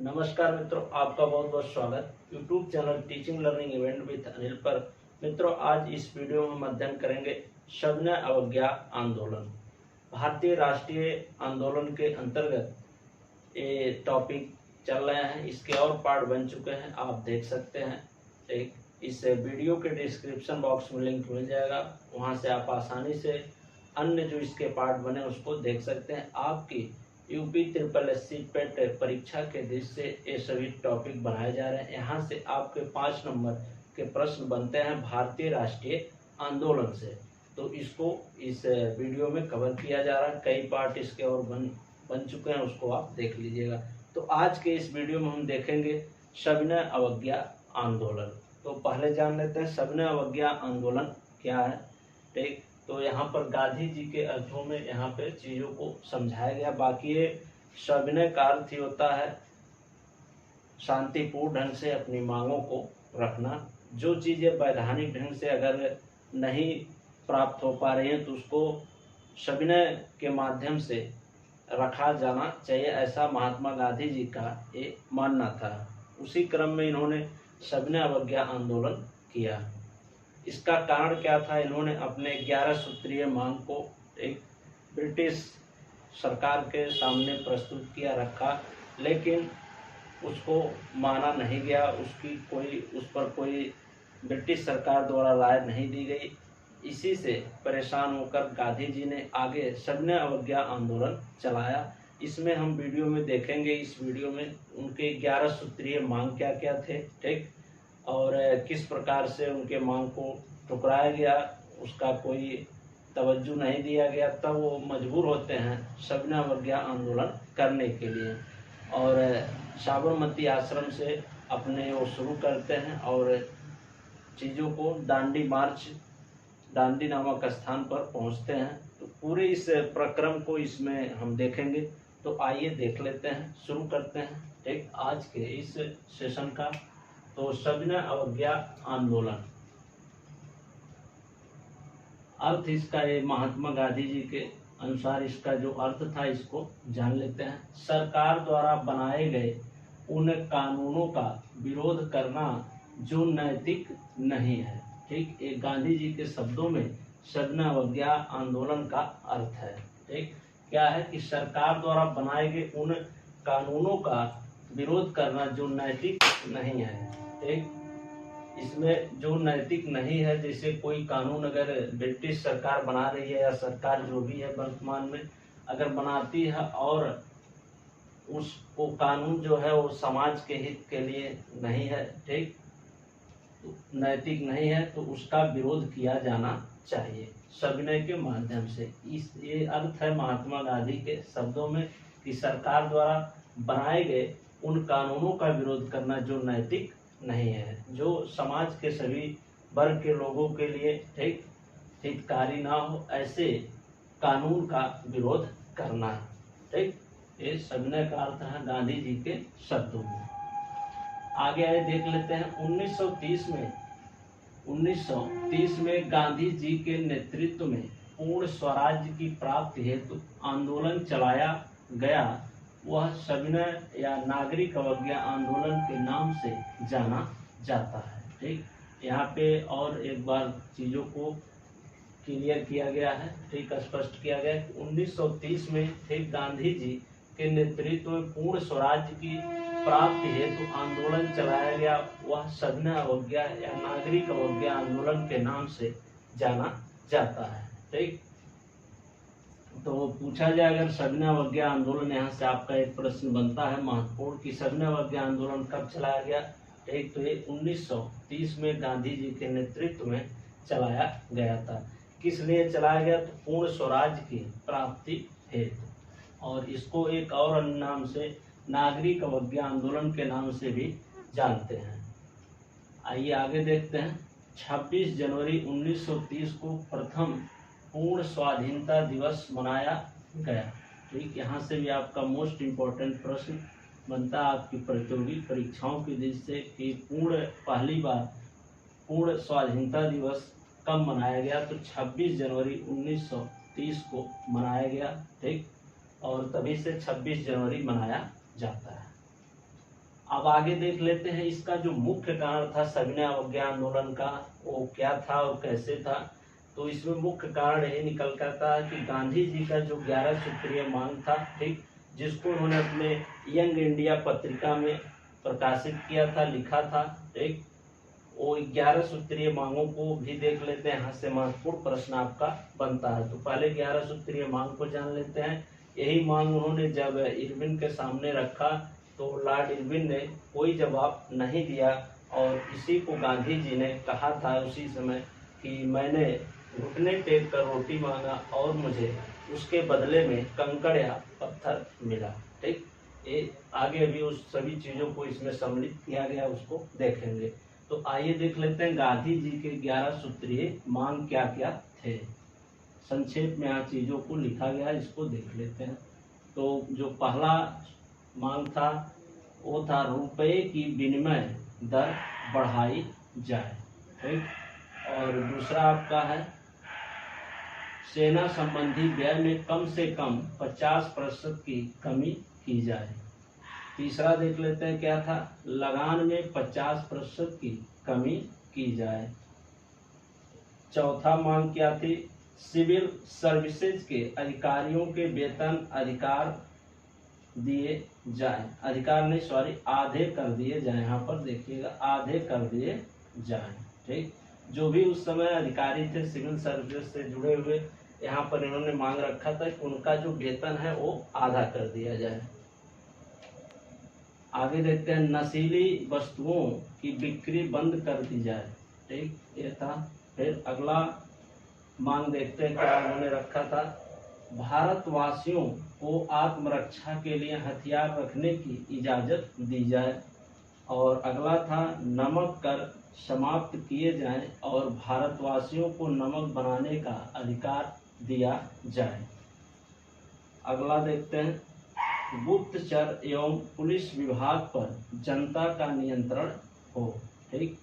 नमस्कार मित्रों, आपका बहुत बहुत स्वागत YouTube channel teaching learning event with Anil पर। मित्रों, आज इस वीडियो में हम अध्ययन करेंगे सविनय अवज्ञा आंदोलन। भारतीय राष्ट्रीय आंदोलन के अंतर्गत ये टॉपिक चल रहे हैं। इसके और पार्ट बन चुके हैं, आप देख सकते हैं। एक इस वीडियो के डिस्क्रिप्शन बॉक्स में लिंक मिल जाएगा, वहाँ से आप आसानी से अन्य जो इसके पार्ट बने उसको देख सकते हैं। आपकी यूपी SSSC पेट परीक्षा के दृष्टि से ये सभी टॉपिक बनाए जा रहे हैं। यहाँ से आपके 5 नंबर के प्रश्न बनते हैं भारतीय राष्ट्रीय आंदोलन से, तो इसको इस वीडियो में कवर किया जा रहा है। कई पार्ट इसके और बन चुके हैं, उसको आप देख लीजिएगा। तो आज के इस वीडियो में हम देखेंगे सविनय अवज्ञा आंदोलन। तो पहले जान लेते हैं सविनय अवज्ञा आंदोलन क्या है। ठीक, तो यहाँ पर गांधी जी के अर्थों में यहाँ पे चीज़ों को समझाया गया। बाकी ये सविनय का अर्थ ही होता है शांतिपूर्ण ढंग से अपनी मांगों को रखना। जो चीज़ें वैधानिक ढंग से अगर नहीं प्राप्त हो पा रही हैं तो उसको सविनय के माध्यम से रखा जाना चाहिए, ऐसा महात्मा गांधी जी का ये मानना था। उसी क्रम में इन्होंने सविनय अवज्ञा आंदोलन किया। इसका कारण क्या था? इन्होंने अपने 11 सूत्रीय मांग को एक ब्रिटिश सरकार के सामने प्रस्तुत किया रखा, लेकिन उसको माना नहीं गया। उस पर कोई ब्रिटिश सरकार द्वारा राय नहीं दी गई। इसी से परेशान होकर गांधी जी ने आगे सविनय अवज्ञा आंदोलन चलाया। इसमें हम वीडियो में देखेंगे। इस वीडियो में उनके 11 सूत्रीय मांग क्या क्या थे, ठीक, और किस प्रकार से उनके मांग को ठुकराया गया, उसका कोई तवज्जो नहीं दिया गया। तब वो मजबूर होते हैं सविनय अवज्ञा आंदोलन करने के लिए और साबरमती आश्रम से अपने वो शुरू करते हैं और चीज़ों को दांडी नामक स्थान पर पहुंचते हैं। तो पूरे इस प्रक्रम को इसमें हम देखेंगे। तो आइए देख लेते हैं, शुरू करते हैं ठीक आज के इस सेशन का। तो सविनय अवज्ञा आंदोलन अर्थ इसका, ये महात्मा गांधी जी के अनुसार इसका जो अर्थ था इसको जान लेते हैं। सरकार द्वारा बनाए गए उन कानूनों का विरोध करना जो नैतिक नहीं है। ठीक, ये गांधी जी के शब्दों में सविनय अवज्ञा आंदोलन का अर्थ है। ठीक, क्या है कि सरकार द्वारा बनाए गए उन कानूनों का विरोध करना जो नैतिक नहीं है। ठीक, इसमें जो नैतिक नहीं है, जैसे कोई कानून अगर ब्रिटिश सरकार बना रही है या सरकार जो भी है वर्तमान में अगर बनाती है और उसको कानून जो है वो समाज के हित के लिए नहीं है, ठीक, तो नैतिक नहीं है, तो उसका विरोध किया जाना चाहिए सविनय के माध्यम से। ये अर्थ है महात्मा गांधी के शब्दों में कि सरकार द्वारा बनाए गए उन कानूनों का विरोध करना जो नैतिक नहीं है, जो समाज के सभी वर्ग के लोगों के लिए ठीक हितकारी ना हो, ऐसे कानून का विरोध करना। ठीक, ये सविनय का अर्थ है गांधी जी के शब्दों में। आगे आए देख लेते हैं। 1930 में गांधी जी के नेतृत्व में पूर्ण स्वराज्य की प्राप्ति हेतु आंदोलन चलाया गया। वह सविनय या नागरिक अवज्ञा आंदोलन के नाम से जाना जाता है। ठीक, यहाँ पे और एक बार चीज़ों को क्लियर किया गया है, ठीक, स्पष्ट किया गया है। 1930 में ठीक गांधी जी के नेतृत्व में पूर्ण स्वराज्य की प्राप्ति हेतु आंदोलन चलाया गया। वह सविनय अवज्ञा या नागरिक अवज्ञा आंदोलन के नाम से जाना जाता है। ठीक, तो पूछा जाए अगर सविनय अवज्ञा आंदोलन, यहाँ से आपका एक प्रश्न बनता है महत्वपूर्ण कि सविनय अवज्ञा आंदोलन कब चलाया गया। एक तो ये 1930 में गांधी जी के नेतृत्व में चलाया गया था। किस लिए चलाया गया? तो पूर्ण स्वराज्य की प्राप्ति हेतु, और इसको एक और नाम से नागरिक अवज्ञा आंदोलन के नाम से भी जानते हैं। आइए आगे देखते हैं। 26 जनवरी 1930 को प्रथम पूर्ण स्वाधीनता दिवस मनाया गया। ठीक, यहाँ से भी आपका मोस्ट इम्पोर्टेंट प्रश्न बनता है आपकी प्रतियोगी परीक्षाओं की दृष्टि से कि पहली बार पूर्ण स्वाधीनता दिवस कब मनाया गया। तो 26 जनवरी 1930 को मनाया गया। ठीक, और तभी से 26 जनवरी मनाया जाता है। अब आगे देख लेते हैं इसका जो मुख्य कारण था सविनय अवज्ञा आंदोलन का, वो क्या था और कैसे था। तो इसमें मुख्य कारण यही निकल कर था कि गांधी जी का जो 11 सूत्रीय मांग था, ठीक, जिसको उन्होंने अपने यंग इंडिया पत्रिका में प्रकाशित किया था, लिखा था, ठीक। वो 11 सूत्रीय मांगों को भी देख लेते हैं, यहाँ से महत्वपूर्ण प्रश्न आपका बनता है। तो पहले 11 सूत्रीय मांग को जान लेते हैं। यही मांग उन्होंने जब इरविन के सामने रखा तो लॉर्ड इरविन ने कोई जवाब नहीं दिया, और इसी को गांधी जी ने कहा था उसी समय कि मैंने घुटने टेक कर रोटी मांगा और मुझे उसके बदले में कंकड़ या पत्थर मिला, ठीक। ये आगे भी उस सभी चीजों को इसमें सम्मिलित किया गया, उसको देखेंगे। तो आइए देख लेते हैं गांधी जी के 11 सूत्रीय मांग क्या क्या थे। संक्षेप में यहाँ चीजों को लिखा गया, इसको देख लेते हैं। तो जो पहला मांग था वो था रुपए की विनिमय दर बढ़ाई जाए, ठीक। और दूसरा आपका है सेना संबंधी व्यय में कम से कम 50% की कमी की जाए। तीसरा देख लेते हैं क्या था, लगान में 50% की कमी की जाए। चौथा मांग क्या थी, सिविल सर्विसेज के अधिकारियों के वेतन अधिकार दिए जाए, अधिकार नहीं सॉरी आधे कर दिए जाए, यहाँ पर देखिएगा आधे कर दिए जाए, ठीक। जो भी उस समय अधिकारी थे सिविल सर्विस से जुड़े हुए, यहाँ पर इन्होंने मांग रखा था कि उनका जो वेतन है वो आधा कर दिया जाए। आगे देखते हैं नशीली वस्तुओं की बिक्री बंद कर दी जाए, ठीक, ये था। फिर अगला मांग देखते हैं क्या उन्होंने रखा था, भारतवासियों को आत्मरक्षा के लिए हथियार रखने की इजाजत दी जाए। और अगला था नमक कर समाप्त किए जाएं और भारतवासियों को नमक बनाने का अधिकार दिया जाए। अगला देखते हैं गुप्तचर एवं पुलिस विभाग पर जनता का नियंत्रण हो, ठीक।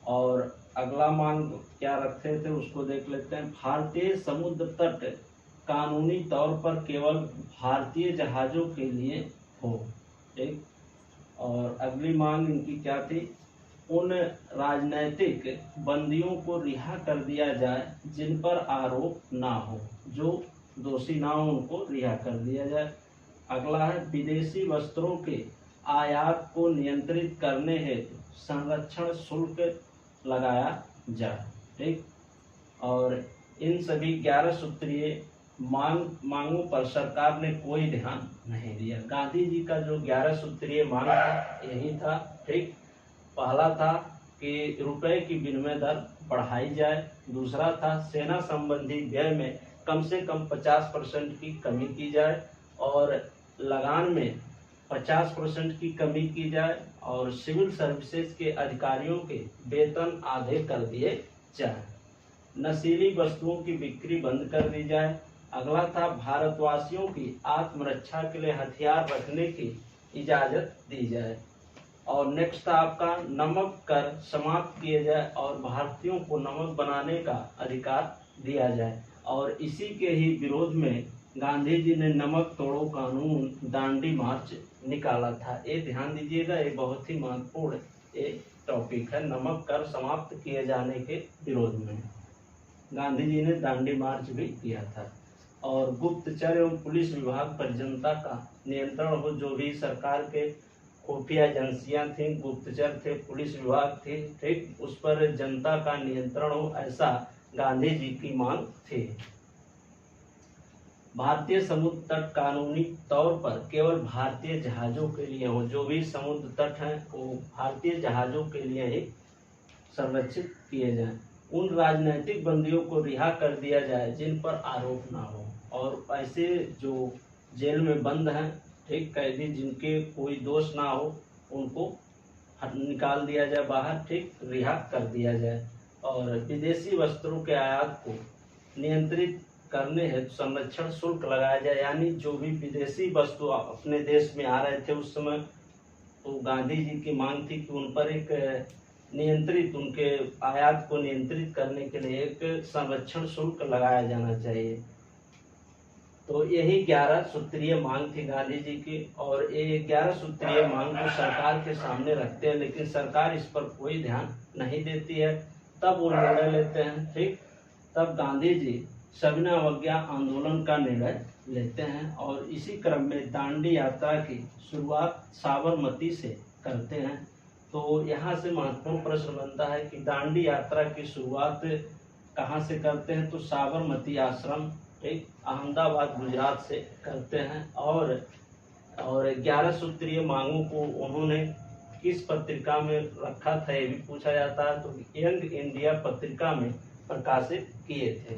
और अगला मांग क्या रखते थे उसको देख लेते हैं, भारतीय समुद्र तट कानूनी तौर पर केवल भारतीय जहाजों के लिए हो, ठीक। और अगली मांग इनकी क्या थी, उन राजनैतिक बंदियों को रिहा कर दिया जाए जिन पर आरोप ना हो, जो दोषी ना हो उनको रिहा कर दिया जाए। अगला है विदेशी वस्त्रों के आयात को नियंत्रित करने हेतु संरक्षण शुल्क लगाया जाए, ठीक। और इन सभी 11 सूत्रीय मांगों पर सरकार ने कोई ध्यान नहीं दिया। गांधी जी का जो 11 सूत्रीय मांग था यही था, ठीक। पहला था कि रुपए की विनिमय दर बढ़ाई जाए, दूसरा था सेना संबंधी व्यय में कम से कम 50% की कमी की जाए, और लगान में 50% की कमी की जाए, और सिविल सर्विसेज के अधिकारियों के वेतन आधे कर दिए जाए। नशीली वस्तुओं की बिक्री बंद कर दी जाए। अगला था भारतवासियों की आत्मरक्षा के लिए हथियार रखने की इजाजत दी जाए। और नेक्स्ट था आपका नमक कर समाप्त किए जाए और भारतीयों को नमक बनाने का अधिकार दिया जाए। और इसी के ही विरोध में गांधी जी ने नमक तोड़ो कानून दांडी मार्च निकाला था। ये ध्यान दीजिएगा, ये बहुत ही महत्वपूर्ण एक टॉपिक है। नमक कर समाप्त किए जाने के विरोध में गांधी जी ने दांडी मार्च भी किया था। और गुप्तचर एवं पुलिस विभाग पर जनता का नियंत्रण हो, जो भी सरकार के खुफिया एजेंसियां थी, गुप्तचर थे, पुलिस विभाग थे, ठीक, उस पर जनता का नियंत्रण हो, ऐसा गांधी जी की मांग थी। भारतीय समुद्र तट कानूनी तौर पर केवल भारतीय जहाजों के लिए हो, जो भी समुद्र तट हैं वो भारतीय जहाजों के लिए ही संरक्षित किए जाएं। उन राजनैतिक बंदियों को रिहा कर दिया जाए जिन पर आरोप ना हो, और ऐसे जो जेल में बंद हैं, ठीक, कैदी जिनके कोई दोष ना हो उनको निकाल दिया जाए बाहर, ठीक, रिहा कर दिया जाए। और विदेशी वस्त्रों के आयात को नियंत्रित करने हेतु संरक्षण शुल्क लगाया जाए, यानी जो भी विदेशी वस्तु अपने देश में आ रहे थे उस समय, तो गांधी जी की मांग थी कि उन पर एक नियंत्रित, उनके आयात को नियंत्रित करने के लिए एक संरक्षण शुल्क लगाया जाना चाहिए। तो यही 11 सूत्रीय मांग थी गांधी जी की, और ये 11 सूत्रीय मांग को सरकार के सामने रखते हैं, लेकिन सरकार इस पर कोई ध्यान नहीं देती है। तब वो निर्णय लेते हैं, ठीक। तब गांधी जी सविनय अवज्ञा आंदोलन का निर्णय लेते हैं, और इसी क्रम में दांडी यात्रा की शुरुआत साबरमती से करते हैं। तो यहाँ से महत्वपूर्ण प्रश्न बनता है कि दांडी यात्रा की शुरुआत कहाँ से करते हैं, तो साबरमती आश्रम, ठीक, अहमदाबाद गुजरात से करते हैं। और 11 सूत्रीय मांगों को उन्होंने किस पत्रिका में रखा था, ये भी पूछा जाता है, तो यंग इंडिया पत्रिका में प्रकाशित किए थे।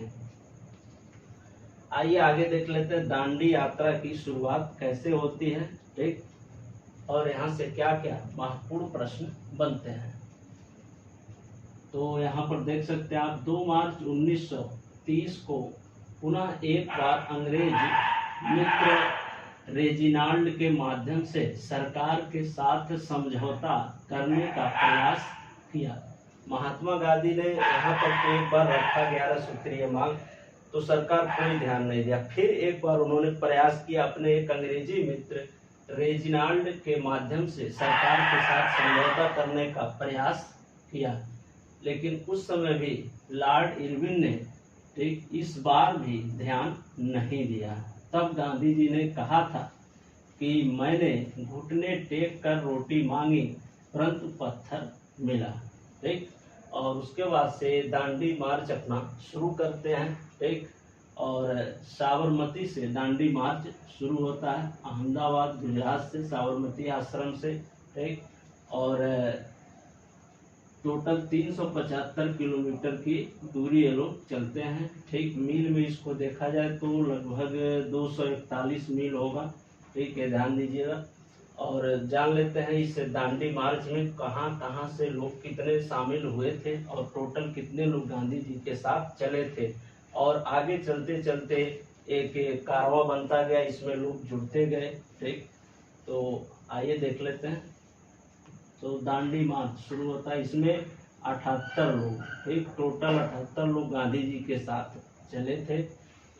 आइए आगे देख लेते हैं दांडी यात्रा की शुरुआत कैसे होती है, ठीक, और यहाँ से क्या क्या महत्वपूर्ण प्रश्न बनते हैं। तो यहाँ पर देख सकते हैं आप 2 मार्च 1930 को पुनः एक बार अंग्रेज मित्र रेजिनाल्ड के माध्यम से सरकार के साथ समझौता करने का प्रयास किया। महात्मा गांधी ने यहाँ पर तो एक बार रखा 11 सूत्रीय मांग, तो सरकार कोई ध्यान नहीं दिया। फिर एक बार उन्होंने प्रयास किया अपने एक अंग्रेजी मित्र रेजिनाल्ड के माध्यम से सरकार के साथ समझौता करने का प्रयास किया, लेकिन उस समय भी लॉर्ड इरविन ने, ठीक, इस बार भी ध्यान नहीं दिया। तब गांधी जी ने कहा था कि मैंने घुटने टेक कर रोटी मांगी परंतु पत्थर मिला, ठीक। और उसके बाद से दांडी मार्च अपना शुरू करते हैं, ठीक, और साबरमती से दांडी मार्च शुरू होता है, अहमदाबाद गुजरात से साबरमती आश्रम से, ठीक, और टोटल 375 किलोमीटर की दूरी ये लोग चलते हैं, ठीक। मील में इसको देखा जाए तो लगभग 241 मील होगा, ठीक है, ध्यान दीजिएगा। और जान लेते हैं इस दांडी मार्च में कहाँ कहाँ से लोग कितने शामिल हुए थे, और टोटल कितने लोग गांधी जी के साथ चले थे। और आगे चलते चलते एक कारवां बनता गया, इसमें लोग जुड़ते गए, ठीक। तो आइए देख लेते हैं। तो दांडी मार्च शुरू होता है, इसमें 78 लोग, ठीक, टोटल 78 लोग गांधी जी के साथ चले थे।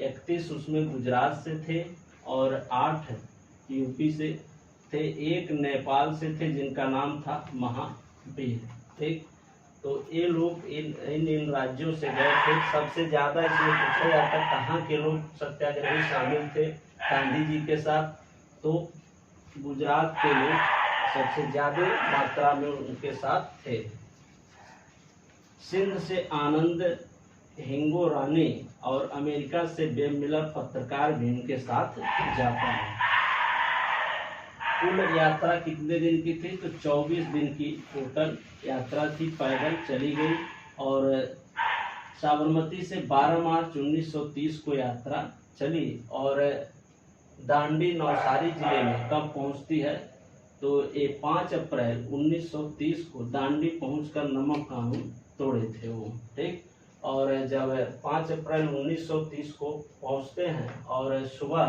31 उसमें गुजरात से थे, और 8 यूपी से थे, 1 नेपाल से थे जिनका नाम था महावीर, ठीक। तो ये लोग इन राज्यों से गए थे। सबसे ज्यादा इसमें पूछा जाता है कहाँ के लोग सत्याग्रही शामिल थे गांधी जी के साथ, तो गुजरात के लोग सबसे ज्यादा मात्रा में उनके साथ थे। सिंध से आनंद हिंगोरानी और अमेरिका से बेब मिलर पत्रकार भी उनके साथ जाता है। कुल यात्रा कितने दिन की थी, तो 24 दिन की टोटल यात्रा थी, पैदल चली गई। और साबरमती से 12 मार्च 1930 को यात्रा चली, और दांडी नवसारी जिले में कब पहुंचती है, तो ये 5 अप्रैल 1930 को दांडी पहुंचकर नमक कानून तोड़े थे वो, ठीक। और जब 5 अप्रैल 1930 को पहुंचते हैं, और सुबह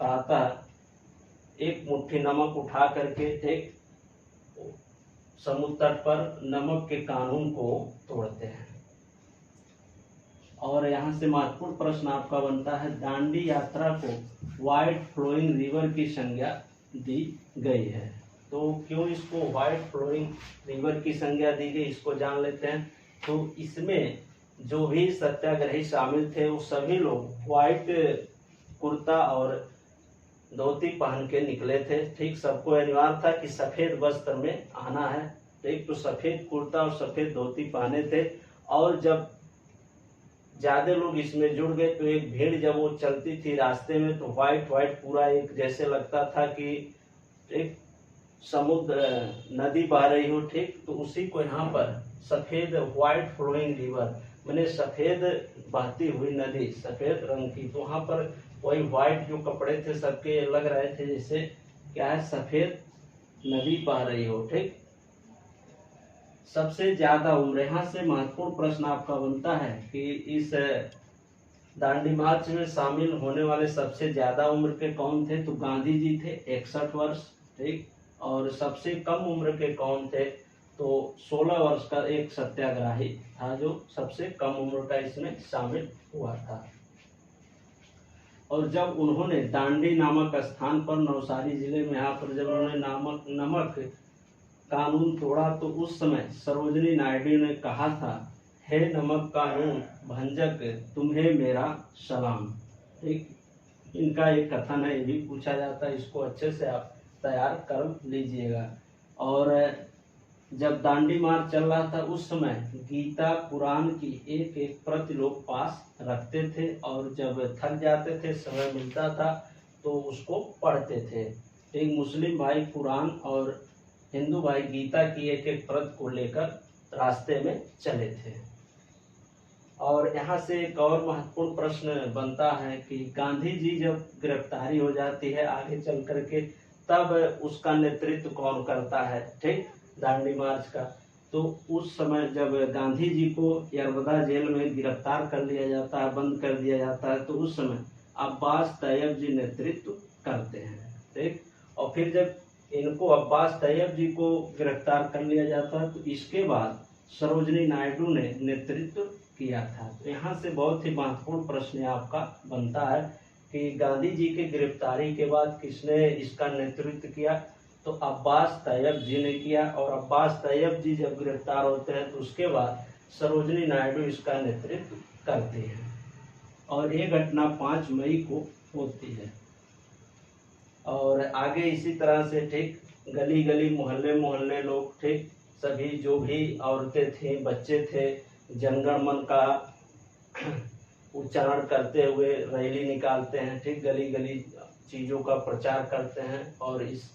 प्रातः एक मुट्ठी नमक उठा करके, ठीक, समुद्र तट पर नमक के कानून को तोड़ते हैं। और यहाँ से महत्वपूर्ण प्रश्न आपका बनता है, दांडी यात्रा को व्हाइट फ्लोइंग रिवर की संज्ञा दी गई है। तो क्यों इसको व्हाइट फ्लोइंग रिवर की संज्ञा दी गई, इसको जान लेते हैं। तो इसमें जो भी सत्याग्रही शामिल थे वो सभी लोग व्हाइट कुर्ता और धोती पहन के निकले थे, ठीक। सबको अनिवार्य था कि सफेद वस्त्र में आना है, ठीक। तो सफेद कुर्ता और सफेद धोती पहने थे। और जब ज्यादा लोग इसमें जुड़ गए तो एक भीड़ जब वो चलती थी रास्ते में, तो व्हाइट पूरा एक जैसे लगता था कि एक समुद्र नदी बह रही हो, ठीक। तो उसी को यहाँ पर सफेद व्हाइट फ्लोइंग रिवर मैंने सफेद बहती हुई नदी, सफेद रंग की। तो वहाँ पर वही व्हाइट जो कपड़े थे सबके लग रहे थे जैसे क्या है, सफेद नदी बह रही हो, ठीक। सबसे ज्यादा उम्र, यहाँ से महत्वपूर्ण प्रश्न आपका बनता है कि इस दांडी मार्च में शामिल होने वाले सबसे ज्यादा उम्र के कौन थे, तो गांधी जी थे 61 वर्ष, ठीक। और सबसे कम उम्र के कौन थे, तो 16 वर्ष का एक सत्याग्रही था जो सबसे कम उम्र का इसमें शामिल हुआ था। और जब उन्होंने दांडी नामक स्थान पर नवसारी जिले में यहाँ पर जब उन्होंने नमक कानून तोड़ा तो उस समय सरोजिनी नायडू ने कहा था, हे नमक कानून भंजक तुम्हें मेरा सलाम। ठीक, इनका एक कथन है, ये भी पूछा जाता है, इसको अच्छे से आप तैयार कर लीजिएगा। और जब दांडी मार्च चल रहा था उस समय गीता कुरान की एक एक प्रति लोग पास रखते थे और जब थक जाते थे, समय मिलता था तो उसको पढ़ते थे। एक मुस्लिम भाई कुरान और हिंदू भाई गीता की एक एक प्रत को लेकर रास्ते में चले थे। और यहाँ से एक और महत्वपूर्ण प्रश्न बनता है कि गांधी जी जब गिरफ्तारी हो जाती है आगे चल करके, तब उसका नेतृत्व कौन करता है, ठीक, दांडी मार्च का। तो उस समय जब गांधी जी को यरवदा जेल में गिरफ्तार कर लिया जाता है, बंद कर दिया जाता है, तो उस समय अब्बास तैयब जी नेतृत्व करते हैं। ठीक, और फिर जब इनको अब्बास तैयब जी को गिरफ्तार कर लिया जाता है तो इसके बाद सरोजिनी नायडू ने नेतृत्व किया था। तो यहाँ से बहुत ही महत्वपूर्ण प्रश्न आपका बनता है कि गांधी जी की गिरफ्तारी के बाद किसने इसका नेतृत्व किया, तो अब्बास तैयब जी ने किया। और अब्बास तैयब जी जब गिरफ्तार होते हैं तो उसके बाद सरोजिनी नायडू इसका नेतृत्व करती है। और ये घटना 5 मई को होती है। और आगे इसी तरह से, ठीक, गली गली मोहल्ले मोहल्ले लोग, ठीक, सभी जो भी औरतें थी, बच्चे थे, जनगण मन का उच्चारण करते हुए रैली निकालते हैं, ठीक, गली गली चीज़ों का प्रचार करते हैं और इस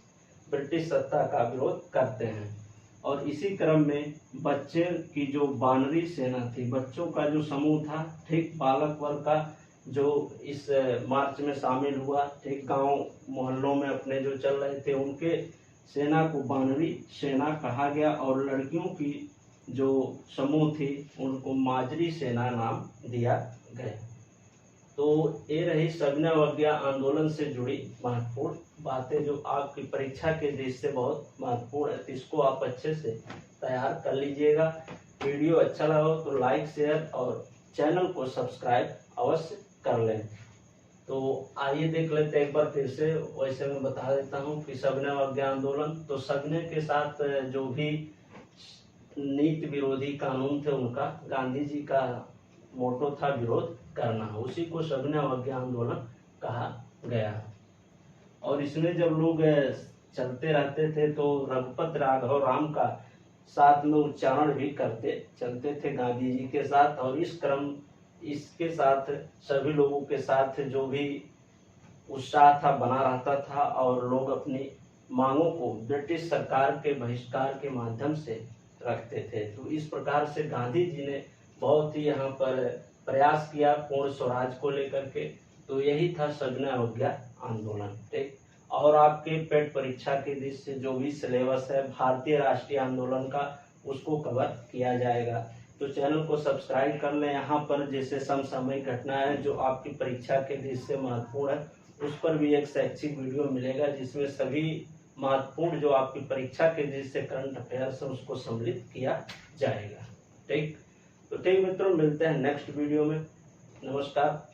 ब्रिटिश सत्ता का विरोध करते हैं। और इसी क्रम में बच्चे की जो बानरी सेना थी, बच्चों का जो समूह था, ठीक, बालक वर्ग का, जो इस मार्च में शामिल हुआ, ठीक, गांव मोहल्लों में अपने जो चल रहे थे उनके सेना को बानरी सेना कहा गया। और लड़कियों की जो समूह थी उनको माजरी सेना नाम दिया गया। तो ये रही सविनय अवज्ञा आंदोलन से जुड़ी महत्वपूर्ण बातें जो आपकी परीक्षा के दृष्टि से बहुत महत्वपूर्ण है। तो इसको आप अच्छे से तैयार कर लीजिएगा। वीडियो अच्छा लगा हो तो लाइक, शेयर और चैनल को सब्सक्राइब अवश्य कर लें। तो आइए देख लेते हैं एक बार फिर से। वैसे मैं बता देता हूँ कि सविनय अवज्ञा आंदोलन, तो सविनय के साथ जो भी नीति विरोधी कानून थे उनका गांधी जी का मोटो था विरोध करना, उसी को सविनय अवज्ञा आंदोलन कहा गया। और इसमें जब लोग चलते रहते थे तो रघुपत राघव राम का साथ में उच्चारण भी करते चलते थे गांधी जी के साथ। और इसके साथ सभी लोगों के साथ जो भी उत्साह था बना रहता था और लोग अपनी मांगों को ब्रिटिश सरकार के बहिष्कार के माध्यम से रखते थे। तो इस प्रकार से गांधी जी ने बहुत ही यहाँ पर प्रयास किया पूर्ण स्वराज को लेकर के। तो यही था सविनय अवज्ञा आंदोलन, ठीक। और आपके पेट परीक्षा के दृष्टि से जो भी सिलेबस है भारतीय राष्ट्रीय आंदोलन का, उसको कवर किया जाएगा। तो चैनल को सब्सक्राइब कर लें। यहाँ पर जैसे समसामयिक घटनाएं जो आपकी परीक्षा के दृष्टि से महत्वपूर्ण है, उस पर भी एक शैक्षिक वीडियो मिलेगा जिसमें सभी महत्वपूर्ण जो आपकी परीक्षा के दृष्टि से करंट अफेयर्स है उसको सम्मिलित किया जाएगा, ठीक। तो ठीक मित्रों, मिलते हैं नेक्स्ट वीडियो में। नमस्कार।